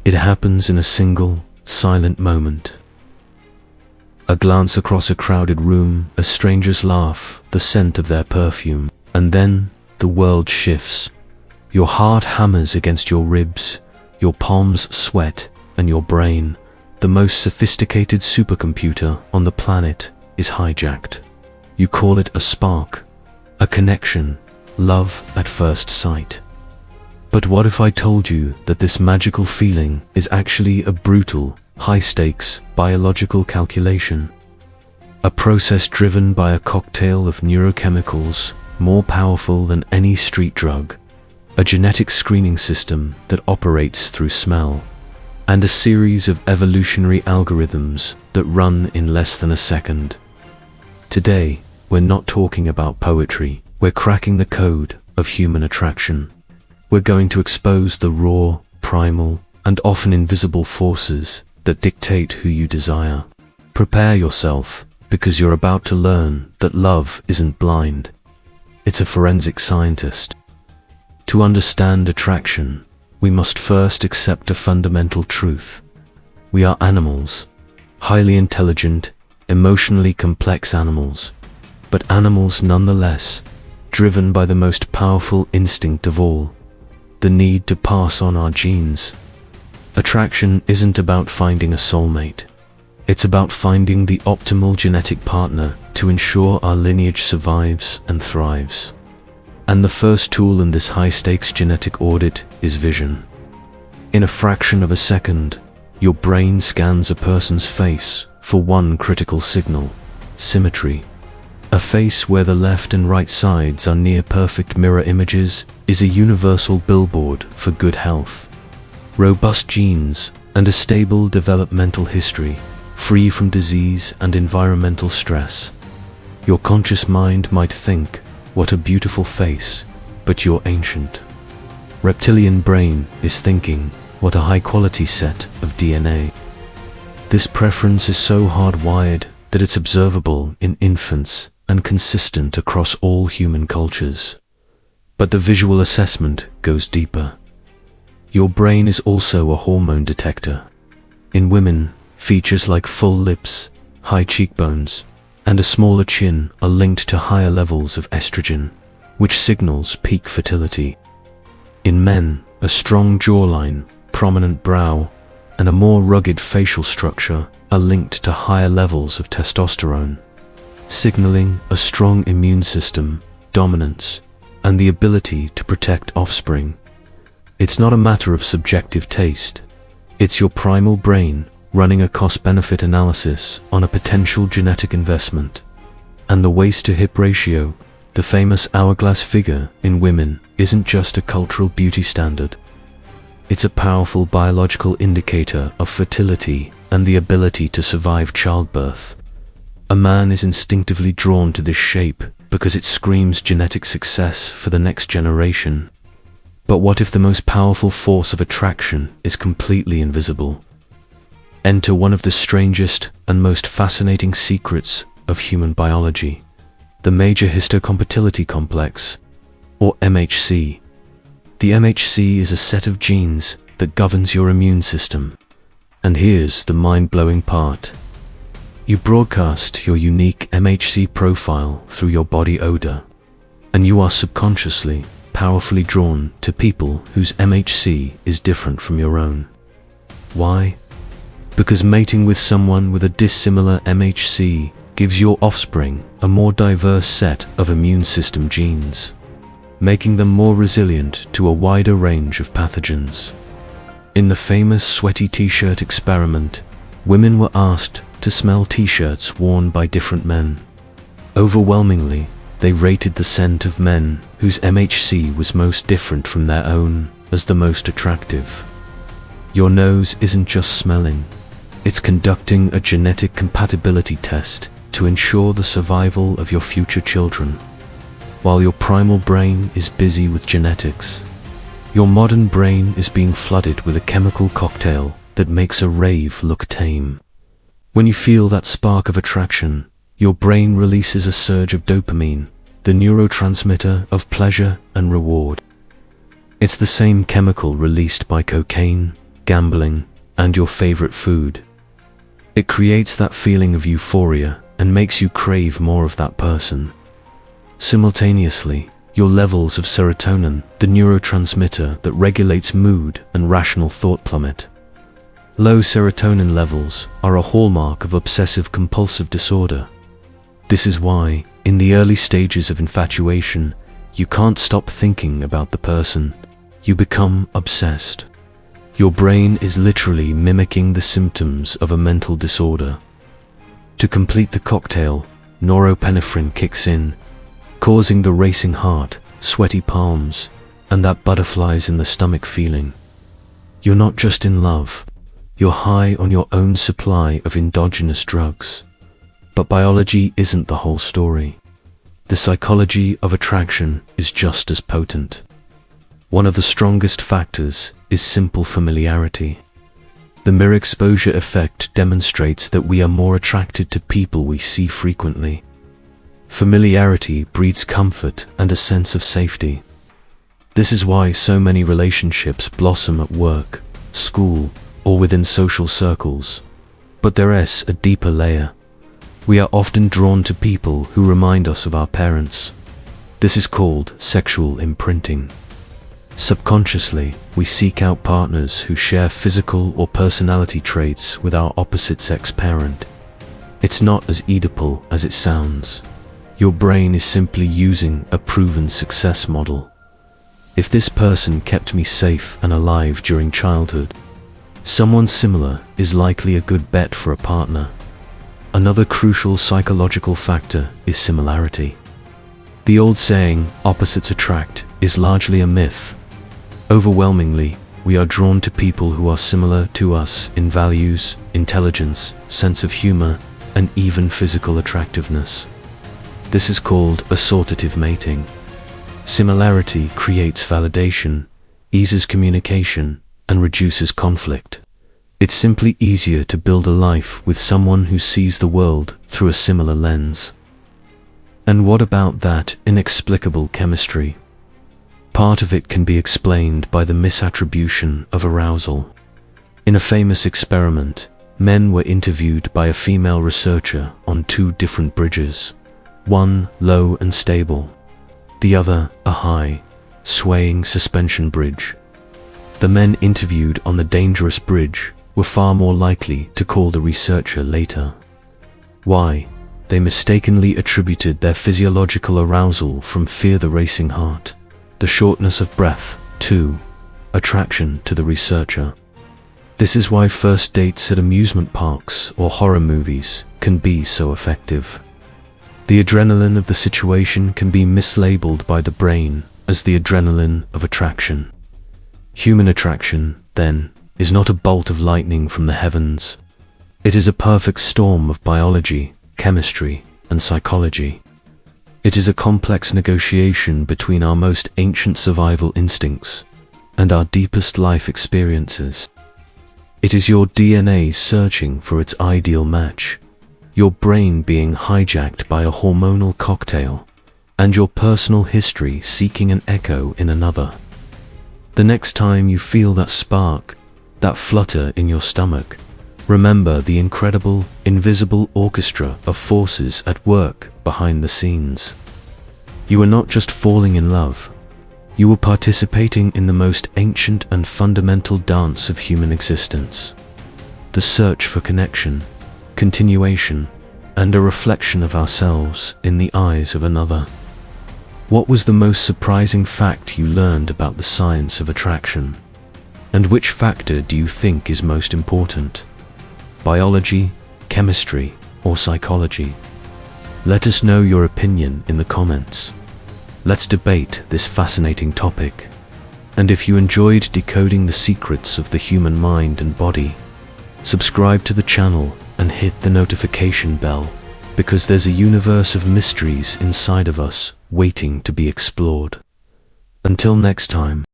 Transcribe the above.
It happens in a single, silent moment. A glance across a crowded room, a stranger's laugh, the scent of their perfume, and then the world shifts. Your heart hammers against your ribs, your palms sweat, and your brain, the most sophisticated supercomputer on the planet, is hijacked. You call it a spark, a connection, love at first sight. But what if I told you that this magical feeling is actually a brutal, high-stakes biological calculation? A process driven by a cocktail of neurochemicals more powerful than any street drug, a genetic screening system that operates through smell, and a series of evolutionary algorithms that run in less than a second. Today, we're not talking about poetry, we're cracking the code of human attraction. We're going to expose the raw, primal, and often invisible forces that dictate who you desire. Prepare yourself, because you're about to learn that love isn't blind. It's a forensic scientist. To understand attraction, we must first accept a fundamental truth. We are animals, highly intelligent, emotionally complex animals, but animals nonetheless, driven by the most powerful instinct of all, the need to pass on our genes. Attraction isn't about finding a soulmate. It's about finding the optimal genetic partner to ensure our lineage survives and thrives. And the first tool in this high-stakes genetic audit is vision. In a fraction of a second, your brain scans a person's face for one critical signal: symmetry. A face where the left and right sides are near-perfect mirror images is a universal billboard for good health. Robust genes and a stable developmental history, free from disease and environmental stress. Your conscious mind might think, "What a beautiful face," but you're ancient. Reptilian brain is thinking, "What a high-quality set of DNA." This preference is so hardwired that it's observable in infants and consistent across all human cultures. But the visual assessment goes deeper. Your brain is also a hormone detector. In women, features like full lips, high cheekbones, and a smaller chin are linked to higher levels of estrogen, which signals peak fertility. In men, a strong jawline, prominent brow, and a more rugged facial structure are linked to higher levels of testosterone, signaling a strong immune system, dominance, and the ability to protect offspring. It's not a matter of subjective taste. It's your primal brain running a cost-benefit analysis on a potential genetic investment. And the waist-to-hip ratio, the famous hourglass figure in women, isn't just a cultural beauty standard. It's a powerful biological indicator of fertility and the ability to survive childbirth. A man is instinctively drawn to this shape because it screams genetic success for the next generation. But what if the most powerful force of attraction is completely invisible? Enter one of the strangest and most fascinating secrets of human biology, the major histocompatibility complex, or MHC. The MHC is a set of genes that governs your immune system. And here's the mind-blowing part. You broadcast your unique MHC profile through your body odor, and you are subconsciously, powerfully drawn to people whose MHC is different from your own. Why? Because mating with someone with a dissimilar MHC gives your offspring a more diverse set of immune system genes, making them more resilient to a wider range of pathogens. In the famous sweaty t-shirt experiment, women were asked to smell t-shirts worn by different men. Overwhelmingly, they rated the scent of men whose MHC was most different from their own as the most attractive. Your nose isn't just smelling, it's conducting a genetic compatibility test to ensure the survival of your future children. While your primal brain is busy with genetics, your modern brain is being flooded with a chemical cocktail that makes a rave look tame. When you feel that spark of attraction, your brain releases a surge of dopamine, the neurotransmitter of pleasure and reward. It's the same chemical released by cocaine, gambling, and your favorite food. It creates that feeling of euphoria and makes you crave more of that person. Simultaneously, your levels of serotonin, the neurotransmitter that regulates mood and rational thought, plummet. Low serotonin levels are a hallmark of obsessive-compulsive disorder. This is why, in the early stages of infatuation, you can't stop thinking about the person. You become obsessed. Your brain is literally mimicking the symptoms of a mental disorder. To complete the cocktail, norepinephrine kicks in, causing the racing heart, sweaty palms, and that butterflies in the stomach feeling. You're not just in love, you're high on your own supply of endogenous drugs. But biology isn't the whole story. The psychology of attraction is just as potent. One of the strongest factors is simple familiarity. The mere exposure effect demonstrates that we are more attracted to people we see frequently. Familiarity breeds comfort and a sense of safety. This is why so many relationships blossom at work, school, or within social circles. But there is a deeper layer. We are often drawn to people who remind us of our parents. This is called sexual imprinting. Subconsciously, we seek out partners who share physical or personality traits with our opposite sex parent. It's not as Oedipal as it sounds. Your brain is simply using a proven success model. If this person kept me safe and alive during childhood, someone similar is likely a good bet for a partner. Another crucial psychological factor is similarity. The old saying, opposites attract, is largely a myth. Overwhelmingly, we are drawn to people who are similar to us in values, intelligence, sense of humor, and even physical attractiveness. This is called assortative mating. Similarity creates validation, eases communication, and reduces conflict. It's simply easier to build a life with someone who sees the world through a similar lens. And what about that inexplicable chemistry? Part of it can be explained by the misattribution of arousal. In a famous experiment, men were interviewed by a female researcher on two different bridges, one low and stable, the other a high, swaying suspension bridge. The men interviewed on the dangerous bridge were far more likely to call the researcher later. Why? They mistakenly attributed their physiological arousal from fear, the racing heart, the shortness of breath, to attraction to the researcher. This is why first dates at amusement parks or horror movies can be so effective. The adrenaline of the situation can be mislabeled by the brain as the adrenaline of attraction. Human attraction, then, is not a bolt of lightning from the heavens. It is a perfect storm of biology, chemistry, and psychology. It is a complex negotiation between our most ancient survival instincts and our deepest life experiences. It is your DNA searching for its ideal match, your brain being hijacked by a hormonal cocktail, and your personal history seeking an echo in another. The next time you feel that spark, that flutter in your stomach, remember the incredible, invisible orchestra of forces at work behind the scenes. You are not just falling in love, you are participating in the most ancient and fundamental dance of human existence. The search for connection, continuation, and a reflection of ourselves in the eyes of another. What was the most surprising fact you learned about the science of attraction? And which factor do you think is most important? Biology, chemistry, or psychology? Let us know your opinion in the comments. Let's debate this fascinating topic. And if you enjoyed decoding the secrets of the human mind and body, subscribe to the channel and hit the notification bell, because there's a universe of mysteries inside of us waiting to be explored. Until next time.